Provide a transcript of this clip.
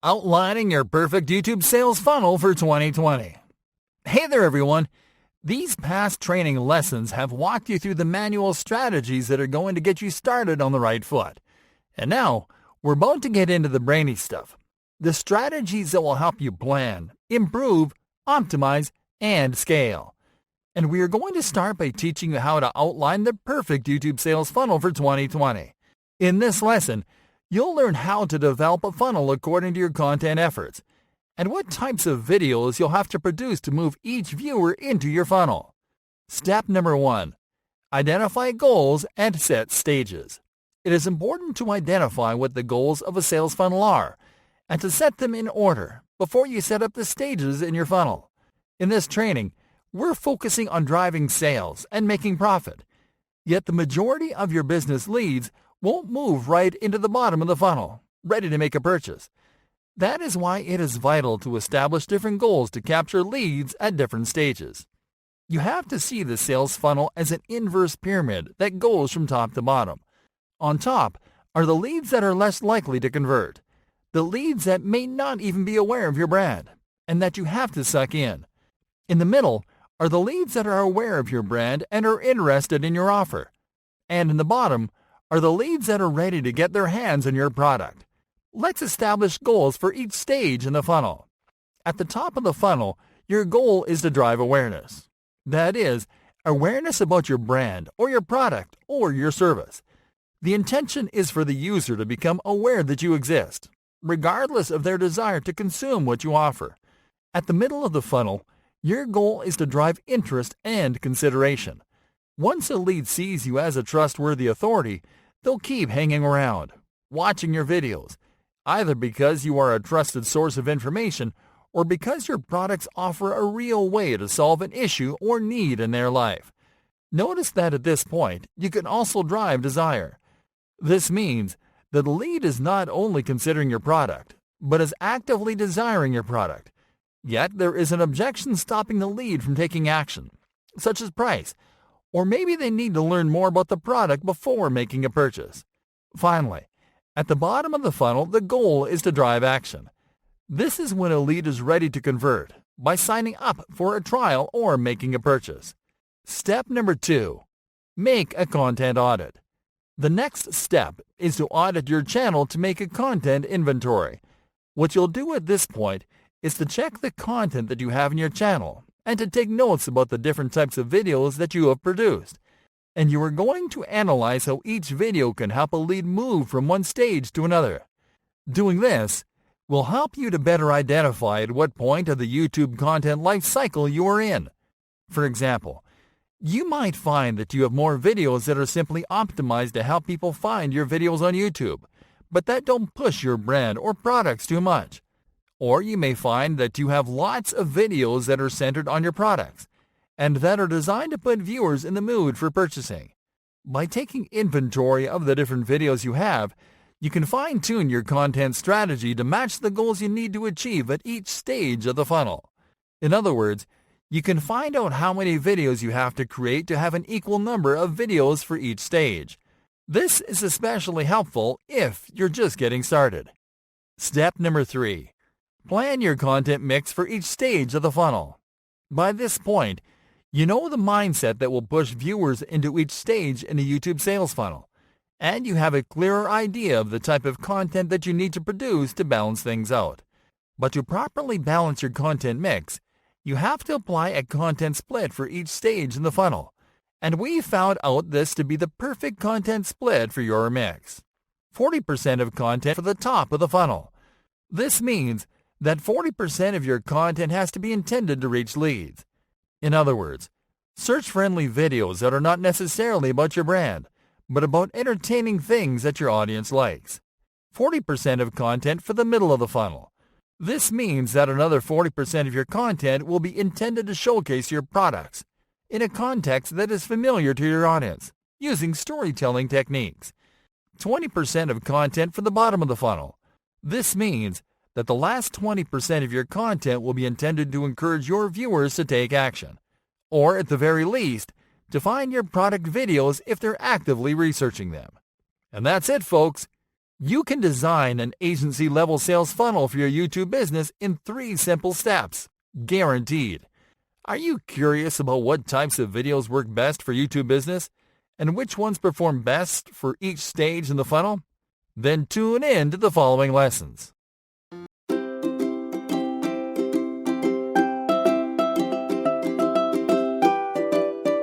Outlining your perfect YouTube sales funnel for 2020. Hey there everyone! These past training lessons have walked you through the manual strategies that are going to get you started on the right foot. And now, we're about to get into the brainy stuff. The strategies that will help you plan, improve, optimize, and scale. And we are going to start by teaching you how to outline the perfect YouTube sales funnel for 2020. In this lesson, you'll learn how to develop a funnel according to your content efforts, and what types of videos you'll have to produce to move each viewer into your funnel. Step number 1. Identify goals and set stages. It is important to identify what the goals of a sales funnel are, and to set them in order before you set up the stages in your funnel. In this training, we're focusing on driving sales and making profit, yet the majority of your business leads won't move right into the bottom of the funnel, ready to make a purchase. That is why it is vital to establish different goals to capture leads at different stages. You have to see the sales funnel as an inverse pyramid that goes from top to bottom. On top are the leads that are less likely to convert, the leads that may not even be aware of your brand, and that you have to suck in. In the middle are the leads that are aware of your brand and are interested in your offer. And in the bottom are the leads that are ready to get their hands on your product. Let's establish goals for each stage in the funnel. At the top of the funnel, your goal is to drive awareness. That is, awareness about your brand or your product or your service. The intention is for the user to become aware that you exist, regardless of their desire to consume what you offer. At the middle of the funnel, your goal is to drive interest and consideration. Once a lead sees you as a trustworthy authority, they'll keep hanging around, watching your videos, either because you are a trusted source of information or because your products offer a real way to solve an issue or need in their life. Notice that at this point, you can also drive desire. This means that the lead is not only considering your product, but is actively desiring your product. Yet there is an objection stopping the lead from taking action, such as price, or maybe they need to learn more about the product before making a purchase. Finally, at the bottom of the funnel, the goal is to drive action. This is when a lead is ready to convert by signing up for a trial or making a purchase. Step number 2. Make a content audit. The next step is to audit your channel to make a content inventory. What you'll do at this point is to check the content that you have in your channel and to take notes about the different types of videos that you have produced. And you are going to analyze how each video can help a lead move from one stage to another. Doing this will help you to better identify at what point of the YouTube content life cycle you are in. For example, you might find that you have more videos that are simply optimized to help people find your videos on YouTube, but that don't push your brand or products too much. Or you may find that you have lots of videos that are centered on your products and that are designed to put viewers in the mood for purchasing. By taking inventory of the different videos you have, you can fine-tune your content strategy to match the goals you need to achieve at each stage of the funnel. In other words, you can find out how many videos you have to create to have an equal number of videos for each stage. This is especially helpful if you're just getting started. Step number 3. Plan your content mix for each stage of the funnel. By this point, you know the mindset that will push viewers into each stage in a YouTube sales funnel, and you have a clearer idea of the type of content that you need to produce to balance things out. But to properly balance your content mix, you have to apply a content split for each stage in the funnel, and we found out this to be the perfect content split for your mix. 40% of content for the top of the funnel. This means that 40% of your content has to be intended to reach leads. In other words, search-friendly videos that are not necessarily about your brand, but about entertaining things that your audience likes. 40% of content for the middle of the funnel. This means that another 40% of your content will be intended to showcase your products in a context that is familiar to your audience, using storytelling techniques. 20% of content for the bottom of the funnel. This means that the last 20% of your content will be intended to encourage your viewers to take action, or at the very least, to find your product videos if they're actively researching them. And that's it, folks. You can design an agency-level sales funnel for your YouTube business in 3 simple steps, guaranteed. Are you curious about what types of videos work best for YouTube business and which ones perform best for each stage in the funnel? Then tune in to the following lessons.